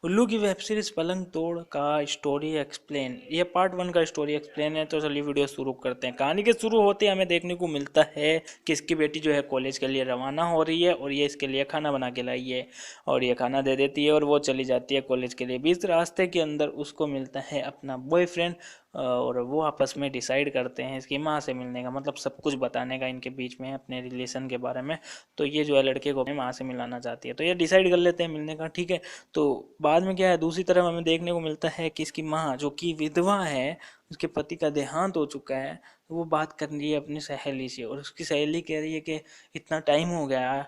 उल्लू की web series पलंग तोड़ का स्टोरी एक्सप्लेन, ये पार्ट 1 का स्टोरी एक्सप्लेन है। तो चलिए वीडियो शुरू करते हैं। कहानी के शुरू होते हमें देखने को मिलता है कि इसकी बेटी जो है कॉलेज के लिए रवाना हो रही है और ये इसके लिए खाना बना के लाई है और ये खाना दे देती है और वो चली जाती है कॉलेज के लिए। बीच रास्ते के अंदर उसको मिलता है अपना बॉयफ्रेंड और वो आपस में डिसाइड करते हैं इसकी माँ से मिलने का, मतलब सब कुछ बताने का इनके बीच में अपने रिलेशन के बारे में। तो ये जो है लड़के को अपनी माँ से मिलाना चाहती है, तो ये डिसाइड कर लेते हैं मिलने का, ठीक है। तो बाद में क्या है, दूसरी तरफ हमें देखने को मिलता है कि इसकी माँ जो कि विधवा है, उसके पति का देहांत हो चुका है, तो वो बात कर रही है अपनी सहेली से और उसकी सहेली कह रही है कि इतना टाइम हो गया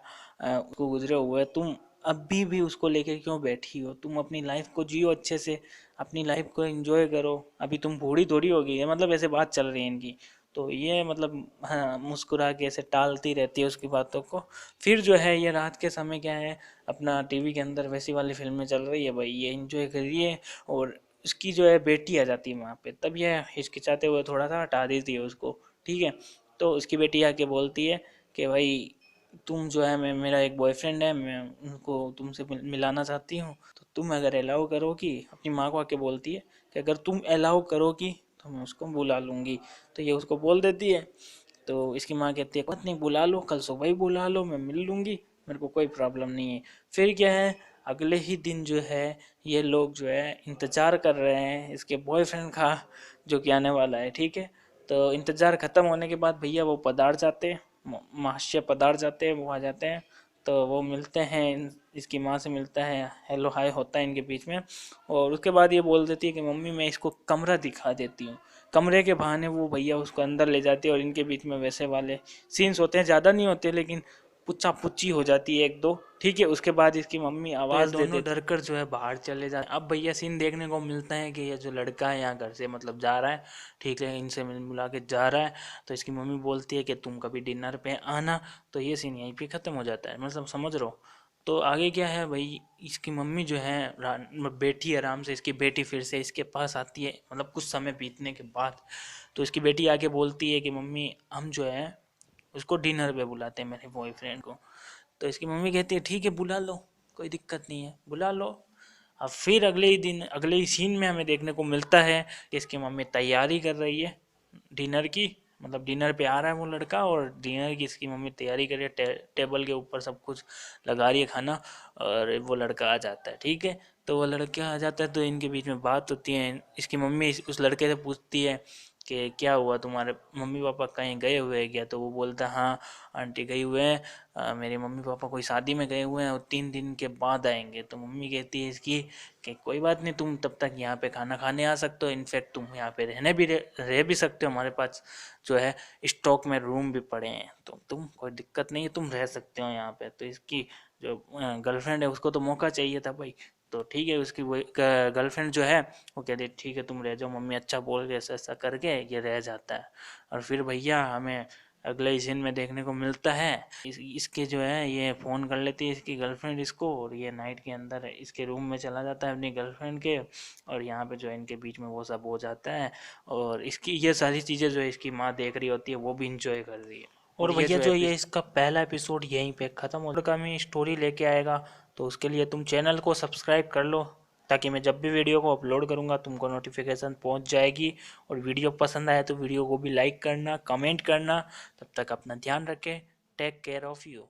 उसको गुजरे हुए, तुम अभी भी उसको लेके क्यों बैठी हो, तुम अपनी लाइफ को जियो अच्छे से, अपनी लाइफ को एंजॉय करो, अभी तुम बूढ़ी थोड़ी हो गई है, मतलब ऐसे बात चल रही है इनकी। तो ये मतलब हाँ, मुस्कुरा के ऐसे टालती रहती है उसकी बातों को। फिर जो है ये रात के समय क्या है, अपना टीवी के अंदर वैसी वाली फिल्में चल रही है भाई, ये एंजॉय कर रही है और उसकी जो है बेटी आ जाती है वहाँ पे, तब ये हिचकिचाते हुए थोड़ा सा हटा देती है उसको, ठीक है। तो उसकी बेटी आके बोलती है कि भाई तुम जो है, मैं मेरा एक बॉयफ्रेंड है, मैं उनको तुमसे मिलाना चाहती हूँ, तो तुम अगर अलाउ करोगी, अपनी माँ को आके बोलती है कि अगर तुम अलाउ करोगी तो मैं उसको बुला लूँगी। तो ये उसको बोल देती है। तो इसकी माँ कहती है कुछ नहीं, बुला लो, कल सुबह ही बुला लो, मैं मिल लूँगी, मेरे को कोई प्रॉब्लम नहीं है। फिर क्या है, अगले ही दिन जो है ये लोग जो है इंतज़ार कर रहे हैं इसके बॉयफ्रेंड का, जो कि आने वाला है, ठीक है। तो इंतज़ार ख़त्म होने के बाद भैया वो पधार जाते हैं, महाशय पधार जाते हैं, वो आ जाते हैं। तो वो मिलते हैं, इसकी माँ से मिलता है, हेलो हाय होता है इनके बीच में। और उसके बाद ये बोल देती है कि मम्मी मैं इसको कमरा दिखा देती हूँ। कमरे के बहाने वो भैया उसको अंदर ले जाती है और इनके बीच में वैसे वाले सीन्स होते हैं, ज़्यादा नहीं होते लेकिन पुच्चा पुच्ची हो जाती है एक दो, ठीक है। उसके बाद इसकी मम्मी आवाज़ दे दोनों डर कर जो है बाहर चले जाते। अब भैया सीन देखने को मिलता है कि ये जो लड़का है यहाँ घर से मतलब जा रहा है, ठीक है, इनसे मिल मिला के जा रहा है। तो इसकी मम्मी बोलती है कि तुम कभी डिनर पे आना। तो ये सीन यहीं पे ख़त्म हो जाता है, मतलब समझ रहे हो। तो आगे क्या है भाई, इसकी मम्मी जो है बैठी आराम से, इसकी बेटी फिर से इसके पास आती है, मतलब कुछ समय बीतने के बाद। तो इसकी बेटी आके बोलती है कि मम्मी हम जो है उसको डिनर पे बुलाते हैं, मेरे बॉयफ्रेंड को। तो इसकी मम्मी कहती है ठीक है बुला लो, कोई दिक्कत नहीं है, बुला लो। अब फिर अगले ही दिन अगले ही सीन में हमें देखने को मिलता है कि इसकी मम्मी तैयारी कर रही है डिनर की, मतलब डिनर पे आ रहा है वो लड़का और डिनर की इसकी मम्मी तैयारी कर रही है, टेबल के ऊपर सब कुछ लगा रही है खाना। और वो लड़का आ जाता है, ठीक है। तो वो लड़का आ जाता है तो इनके बीच में बात होती है। इसकी मम्मी उस लड़के से पूछती है कि क्या हुआ, तुम्हारे मम्मी पापा कहीं गए हुए हैं क्या। तो वो बोलता है हाँ आंटी गई हुए हैं, मेरे मम्मी पापा कोई शादी में गए हुए हैं और 3 दिन के बाद आएंगे। तो मम्मी कहती है इसकी कि कोई बात नहीं, तुम तब तक यहाँ पे खाना खाने आ सकते हो, इनफैक्ट तुम यहाँ पे रह भी सकते हो, हमारे पास जो है स्टॉक में रूम भी पड़े हैं, तो तुम कोई दिक्कत नहीं है, तुम रह सकते हो यहाँ पे। तो इसकी जो गर्लफ्रेंड है उसको तो मौका चाहिए था भाई। तो ठीक है, उसकी वो गर्लफ्रेंड जो है वो कहती है ठीक है तुम रह जाओ, मम्मी अच्छा बोल के ऐसा ऐसा करके ये रह जाता है। और फिर भैया हमें अगले ही सीन में देखने को मिलता है इसके जो है ये फ़ोन कर लेती है इसकी गर्लफ्रेंड इसको, और ये नाइट के अंदर इसके रूम में चला जाता है अपनी गर्लफ्रेंड के, और यहाँ पे जो है इनके बीच में वो सब हो जाता है। और इसकी ये सारी चीज़ें जो है इसकी माँ देख रही होती है, वो भी इंजॉय कर रही है। और भैया जो ये इसका पहला एपिसोड यहीं पे ख़त्म हो, का मैं स्टोरी लेके आएगा। तो उसके लिए तुम चैनल को सब्सक्राइब कर लो, ताकि मैं जब भी वीडियो को अपलोड करूँगा तुमको नोटिफिकेशन पहुँच जाएगी। और वीडियो पसंद आए तो वीडियो को भी लाइक करना, कमेंट करना। तब तक अपना ध्यान रखें, टेक केयर ऑफ़ यू।